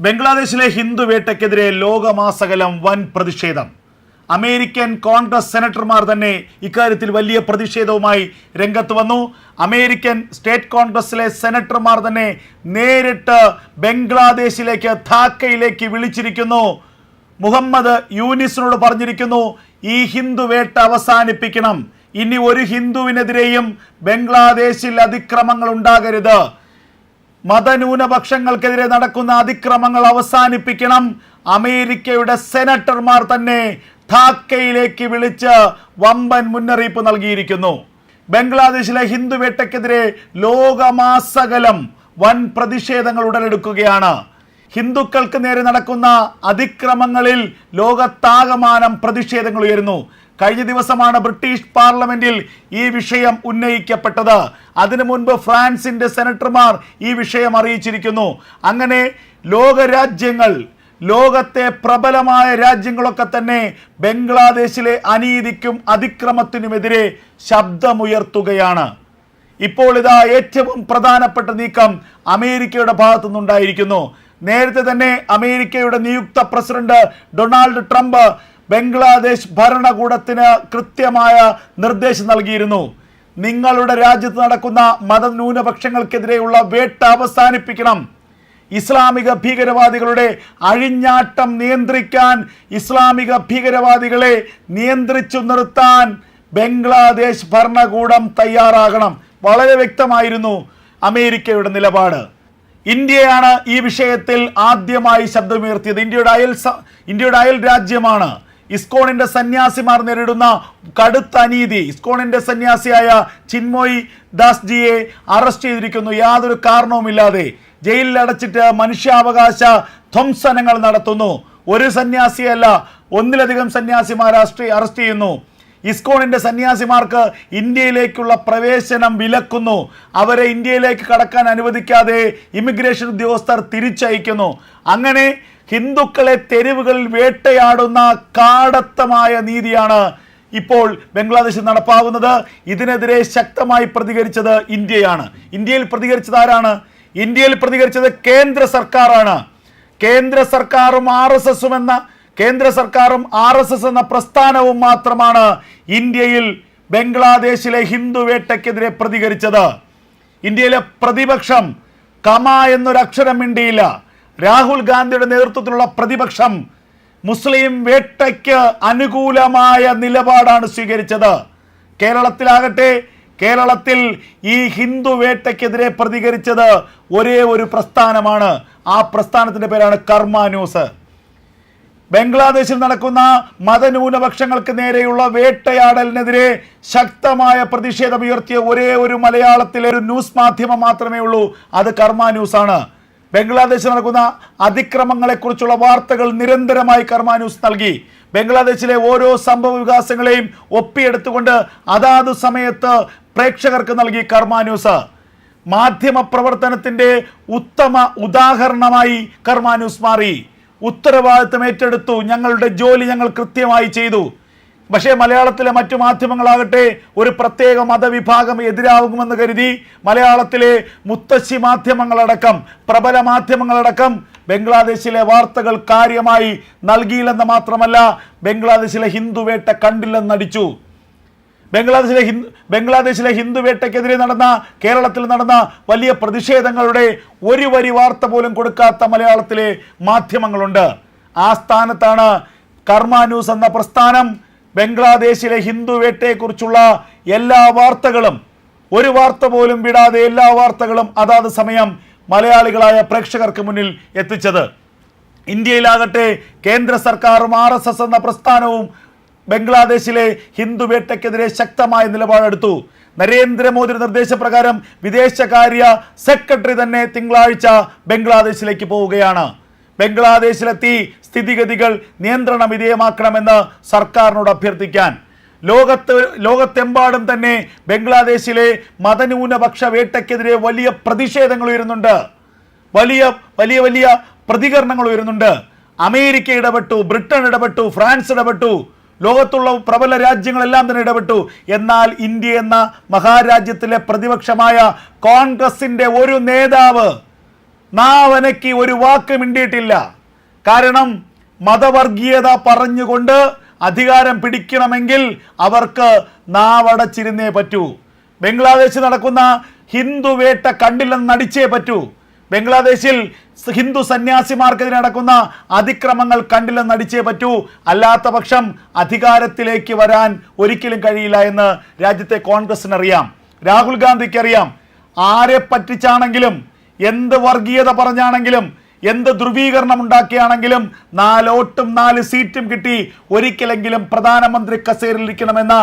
ബംഗ്ലാദേശിലെ ഹിന്ദു വേട്ടയ്ക്കെതിരെ ലോകമാസകലം വൻ പ്രതിഷേധം. അമേരിക്കൻ കോൺഗ്രസ് സെനറ്റർമാർ തന്നെ ഇക്കാര്യത്തിൽ വലിയ പ്രതിഷേധവുമായി രംഗത്ത് വന്നു. അമേരിക്കൻ സ്റ്റേറ്റ് കോൺഗ്രസിലെ സെനറ്റർമാർ തന്നെ നേരിട്ട് ബംഗ്ലാദേശിലേക്ക് ധാക്കയിലേക്ക് വിളിച്ചിരിക്കുന്നു. മുഹമ്മദ് യൂനിസിനോട് പറഞ്ഞിരിക്കുന്നു, ഈ ഹിന്ദു വേട്ട അവസാനിപ്പിക്കണം. ഇനി ഒരു ഹിന്ദുവിനെതിരെയും ബംഗ്ലാദേശിൽ അതിക്രമങ്ങൾ ഉണ്ടാകരുത്. മതന്യൂനപക്ഷങ്ങൾക്കെതിരെ നടക്കുന്ന അതിക്രമങ്ങൾ അവസാനിപ്പിക്കണം. അമേരിക്കയുടെ സെനറ്റർമാർ തന്നെ ധാക്കയിലേക്ക് വിളിച്ച് വമ്പൻ മുന്നറിയിപ്പ് നൽകിയിരിക്കുന്നു. ബംഗ്ലാദേശിലെ ഹിന്ദു വേട്ടയ്ക്കെതിരെ ലോകമാസകലം വൻ പ്രതിഷേധങ്ങൾ ഉടലെടുക്കുകയാണ്. ഹിന്ദുക്കൾക്ക് നേരെ നടക്കുന്ന അതിക്രമങ്ങളിൽ ലോകത്താകമാനം പ്രതിഷേധങ്ങൾ ഉയരുന്നു. കഴിഞ്ഞ ദിവസമാണ് ബ്രിട്ടീഷ് പാർലമെന്റിൽ ഈ വിഷയം ഉന്നയിക്കപ്പെട്ടത്. അതിനു മുൻപ് ഫ്രാൻസിന്റെ സെനറ്റർമാർ ഈ വിഷയം അറിയിച്ചിരിക്കുന്നു. അങ്ങനെ ലോകരാജ്യങ്ങൾ, ലോകത്തെ പ്രബലമായ രാജ്യങ്ങളൊക്കെ തന്നെ ബംഗ്ലാദേശിലെ അനീതിക്കും അതിക്രമത്തിനുമെതിരെ ശബ്ദമുയർത്തുകയാണ്. ഇപ്പോൾ ഇതാ ഏറ്റവും പ്രധാനപ്പെട്ട നീക്കം അമേരിക്കയുടെ ഭാഗത്തു നിന്നുണ്ടായിരിക്കുന്നു. നേരത്തെ തന്നെ അമേരിക്കയുടെ നിയുക്ത പ്രസിഡന്റ് ഡൊണാൾഡ് ട്രംപ് ബംഗ്ലാദേശ് ഭരണകൂടത്തിന് കൃത്യമായ നിർദ്ദേശം നൽകിയിരുന്നു. നിങ്ങളുടെ രാജ്യത്ത് നടക്കുന്ന മതന്യൂനപക്ഷങ്ങൾക്കെതിരെയുള്ള വേട്ട അവസാനിപ്പിക്കണം. ഇസ്ലാമിക ഭീകരവാദികളുടെ അഴിഞ്ഞാട്ടം നിയന്ത്രിക്കാൻ, ഇസ്ലാമിക ഭീകരവാദികളെ നിയന്ത്രിച്ചു നിർത്താൻ ബംഗ്ലാദേശ് ഭരണകൂടം തയ്യാറാകണം. വളരെ വ്യക്തമായിരുന്നു അമേരിക്കയുടെ നിലപാട്. ഇന്ത്യയാണ് ഈ വിഷയത്തിൽ ആദ്യമായി ശബ്ദമുയർത്തിയത്. ഇന്ത്യയുടെ അയൽ രാജ്യമാണ്. ഇസ്കോണിന്റെ സന്യാസിമാർ നേരിടുന്ന കടുത്ത അനീതി. ഇസ്കോണിന്റെ സന്യാസിയായ ചിന്മോയ് ദാസ്ജിയെ അറസ്റ്റ് ചെയ്തിരിക്കുന്നു. യാതൊരു കാരണവുമില്ലാതെ ജയിലിൽ അടച്ചിട്ട് മനുഷ്യാവകാശ ധ്വംസനങ്ങൾ നടത്തുന്നു. ഒരു സന്യാസിയല്ല, ഒന്നിലധികം സന്യാസിമാർ അറസ്റ്റ് ചെയ്യുന്നു. ഇസ്കോണിന്റെ സന്യാസിമാർക്ക് ഇന്ത്യയിലേക്കുള്ള പ്രവേശനം വിലക്കുന്നു. അവരെ ഇന്ത്യയിലേക്ക് കടക്കാൻ അനുവദിക്കാതെ ഇമിഗ്രേഷൻ ഉദ്യോഗസ്ഥർ തിരിച്ചയക്കുന്നു. അങ്ങനെ ഹിന്ദുക്കളെ തെരുവുകളിൽ വേട്ടയാടുന്ന കാടത്തമായ നീതിയാണ് ഇപ്പോൾ ബംഗ്ലാദേശിൽ നടപ്പാവുന്നത്. ഇതിനെതിരെ ശക്തമായി പ്രതികരിച്ചത് ഇന്ത്യയാണ്. ഇന്ത്യയിൽ പ്രതികരിച്ചത് ആരാണ്? ഇന്ത്യയിൽ പ്രതികരിച്ചത് കേന്ദ്ര സർക്കാരാണ്. കേന്ദ്ര സർക്കാരും ആർ എസ് എസ് എന്ന പ്രസ്ഥാനവും മാത്രമാണ് ഇന്ത്യയിൽ ബംഗ്ലാദേശിലെ ഹിന്ദു വേട്ടയ്ക്കെതിരെ പ്രതികരിച്ചത്. ഇന്ത്യയിലെ പ്രതിപക്ഷം കമ എന്നൊരക്ഷരം മിണ്ടിയില്ല. രാഹുൽ ഗാന്ധിയുടെ നേതൃത്വത്തിലുള്ള പ്രതിപക്ഷം മുസ്ലിം വേട്ടയ്ക്ക് അനുകൂലമായ നിലപാടാണ് സ്വീകരിച്ചത്. കേരളത്തിൽ ഈ ഹിന്ദു വേട്ടയ്ക്കെതിരെ പ്രതികരിച്ചത് ഒരേ ഒരു പ്രസ്ഥാനമാണ്. ആ പ്രസ്ഥാനത്തിന്റെ പേരാണ് കർമ്മ ന്യൂസ്. ബംഗ്ലാദേശിൽ നടക്കുന്ന മതന്യൂനപക്ഷങ്ങൾക്ക് നേരെയുള്ള വേട്ടയാടലിനെതിരെ ശക്തമായ പ്രതിഷേധമുയർത്തിയ ഒരേ ഒരു മലയാളത്തിലെ ഒരു ന്യൂസ് മാധ്യമം മാത്രമേ ഉള്ളൂ. അത് കർമ്മ ന്യൂസാണ്. ബംഗ്ലാദേശിൽ നടക്കുന്ന അതിക്രമങ്ങളെക്കുറിച്ചുള്ള വാർത്തകൾ നിരന്തരമായി കർമ്മ ന്യൂസ് നൽകി. ബംഗ്ലാദേശിലെ ഓരോ സംഭവ വികാസങ്ങളെയും ഒപ്പിയെടുത്തുകൊണ്ട് അതാത് സമയത്ത് പ്രേക്ഷകർക്ക് നൽകി കർമ്മ ന്യൂസ്. മാധ്യമ പ്രവർത്തനത്തിന്റെ ഉത്തമ ഉദാഹരണമായി കർമ്മ ന്യൂസ് മാറി. ഉത്തരവാദിത്തം ഏറ്റെടുത്തു. ഞങ്ങളുടെ ജോലി ഞങ്ങൾ കൃത്യമായി ചെയ്തു. പക്ഷേ മലയാളത്തിലെ മറ്റു മാധ്യമങ്ങളാകട്ടെ ഒരു പ്രത്യേക മതവിഭാഗം എതിരാകുമെന്ന് കരുതി മലയാളത്തിലെ മുത്തശ്ശി മാധ്യമങ്ങളടക്കം, പ്രബല മാധ്യമങ്ങളടക്കം ബംഗ്ലാദേശിലെ വാർത്തകൾ കാര്യമായി നൽകിയില്ലെന്ന് മാത്രമല്ല, ബംഗ്ലാദേശിലെ ഹിന്ദു വേട്ട കണ്ടില്ലെന്ന് നടിച്ചു. ബംഗ്ലാദേശിലെ ഹിന്ദു വേട്ടയ്ക്കെതിരെ കേരളത്തിൽ നടന്ന വലിയ പ്രതിഷേധങ്ങളുടെ ഒരു വരി വാർത്ത പോലും കൊടുക്കാത്ത മലയാളത്തിലെ മാധ്യമങ്ങളുണ്ട്. ആ സ്ഥാനത്താണ് കർമ്മ ന്യൂസ് എന്ന പ്രസ്ഥാനം ബംഗ്ലാദേശിലെ ഹിന്ദു വേട്ടയെക്കുറിച്ചുള്ള എല്ലാ വാർത്തകളും, ഒരു വാർത്ത പോലും വിടാതെ എല്ലാ വാർത്തകളും അതാത് സമയം മലയാളികളായ പ്രേക്ഷകർക്ക് മുന്നിൽ എത്തിച്ചത്. ഇന്ത്യയിലാകട്ടെ കേന്ദ്ര സർക്കാരും RSS എന്ന പ്രസ്ഥാനവും ബംഗ്ലാദേശിലെ ഹിന്ദു വേട്ടയ്ക്കെതിരെ ശക്തമായ നിലപാടെടുത്തു. നരേന്ദ്രമോദിയുടെ നിർദ്ദേശപ്രകാരം വിദേശകാര്യ സെക്രട്ടറി തന്നെ തിങ്കളാഴ്ച ബംഗ്ലാദേശിലേക്ക് പോവുകയാണ്. ബംഗ്ലാദേശിലെത്തി സ്ഥിതിഗതികൾ നിയന്ത്രണ വിധേയമാക്കണമെന്ന് സർക്കാരിനോട് അഭ്യർത്ഥിക്കാൻ. ലോകത്തെമ്പാടും തന്നെ ബംഗ്ലാദേശിലെ മതന്യൂനപക്ഷ വേട്ടയ്ക്കെതിരെ വലിയ പ്രതിഷേധങ്ങൾ ഉയരുന്നുണ്ട്. വലിയ പ്രതികരണങ്ങൾ ഉയരുന്നുണ്ട്. അമേരിക്ക ഇടപെട്ടു, ബ്രിട്ടൻ ഇടപെട്ടു, ഫ്രാൻസ് ഇടപെട്ടു, ലോകത്തുള്ള പ്രബല രാജ്യങ്ങളെല്ലാം തന്നെ ഇടപെട്ടു. എന്നാൽ ഇന്ത്യ എന്ന മഹാരാജ്യത്തിലെ പ്രതിപക്ഷമായ കോൺഗ്രസിന്റെ ഒരു നേതാവ് നാവനക്ക് ഒരു വാക്ക് മിണ്ടിയിട്ടില്ല. കാരണം മതവർഗീയത പറഞ്ഞുകൊണ്ട് അധികാരം പിടിക്കണമെങ്കിൽ അവർക്ക് നാവടച്ചിരുന്നേ പറ്റൂ. ബംഗ്ലാദേശിൽ നടക്കുന്ന ഹിന്ദു വേട്ട കണ്ടില്ലെന്ന് നടിച്ചേ പറ്റൂ. ബംഗ്ലാദേശിൽ ഹിന്ദു സന്യാസിമാർക്കെതിരെ നടക്കുന്ന അതിക്രമങ്ങൾ കണ്ടില്ലെന്ന് നടിച്ചേ പറ്റൂ. അല്ലാത്ത പക്ഷം അധികാരത്തിലേക്ക് വരാൻ ഒരിക്കലും കഴിയില്ല എന്ന് രാജ്യത്തെ കോൺഗ്രസിനറിയാം, രാഹുൽ ഗാന്ധിക്ക് അറിയാം. ആരെ പറ്റിച്ചാണെങ്കിലും, എന്ത് വർഗീയത പറഞ്ഞാണെങ്കിലും, എന്ത് ധ്രുവീകരണം ഉണ്ടാക്കിയാണെങ്കിലും 4 വോട്ടും 4 സീറ്റും കിട്ടി ഒരിക്കലെങ്കിലും പ്രധാനമന്ത്രി കസേരയിലിരിക്കണമെന്ന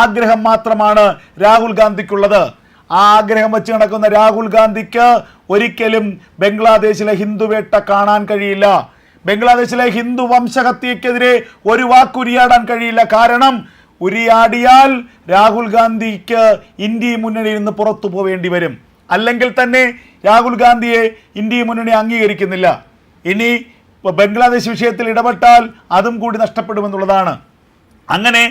ആഗ്രഹം മാത്രമാണ് രാഹുൽ ഗാന്ധിക്കുള്ളത്. ആ ആഗ്രഹം വെച്ച് നടക്കുന്ന രാഹുൽ ഗാന്ധിക്ക് ഒരിക്കലും ബംഗ്ലാദേശിലെ ഹിന്ദുവേട്ട കാണാൻ കഴിയില്ല. ബംഗ്ലാദേശിലെ ഹിന്ദു വംശഹത്യക്കെതിരെ ഒരു വാക്കുരിയാടാൻ കഴിയില്ല. കാരണം ഉരിയാടിയാൽ രാഹുൽ ഗാന്ധിക്ക് ഇന്ത്യ മുന്നണിയിൽ നിന്ന് പുറത്തു പോവേണ്ടി വരും. അല്ലെങ്കിൽ തന്നെ രാഹുൽ ഗാന്ധിയെ ഇന്ത്യ മുന്നണി അംഗീകരിക്കുന്നില്ല. ഇനി ബംഗ്ലാദേശ് വിഷയത്തിൽ ഇടപെട്ടാൽ അതും കൂടി നഷ്ടപ്പെടുമെന്നുള്ളതാണ്. അങ്ങനെ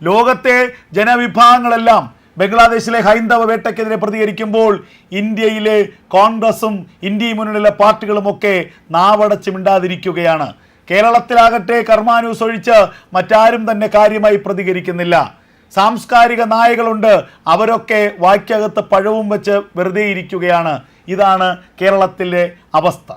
ലോകത്തെ ജനവിഭാഗങ്ങളെല്ലാം ബംഗ്ലാദേശിലെ ഹൈന്ദവ വേട്ടയ്ക്കെതിരെ പ്രതികരിക്കുമ്പോൾ ഇന്ത്യയിലെ കോൺഗ്രസും ഇന്ത്യ മുന്നണിയിലെ പാർട്ടികളുമൊക്കെ നാവടച്ച് മിണ്ടാതിരിക്കുകയാണ്. കേരളത്തിലാകട്ടെ കർമ്മ ന്യൂസ് ഒഴിച്ച് മറ്റാരും തന്നെ കാര്യമായി പ്രതികരിക്കുന്നില്ല. സാംസ്കാരിക നായകളുണ്ട്, അവരൊക്കെ വായ്ക്കകത്ത് പഴവും വെച്ച് വെറുതെ ഇരിക്കുകയാണ്. ഇതാണ് കേരളത്തിലെ അവസ്ഥ.